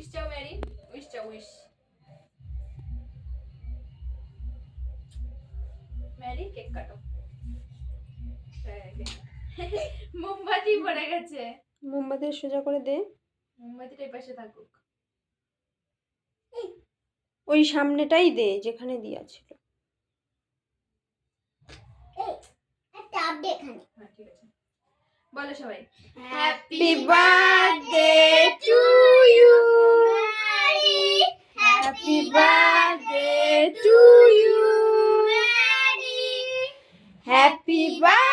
Wish চাও Mary, wish চাও, wish. Mary cake কাটো। মোমবাতি পড়ে গেছে। মোমবাতি সোজা করে দে। মোমবাতিটা এই পাশে থাকুক। ওই সামনেটাই দে যেখানে দিয়া ছিল। হ্যাঁ ঠিক আছে, বলো সবাই। Happy birthday to you, happy birthday to you, happy birthday.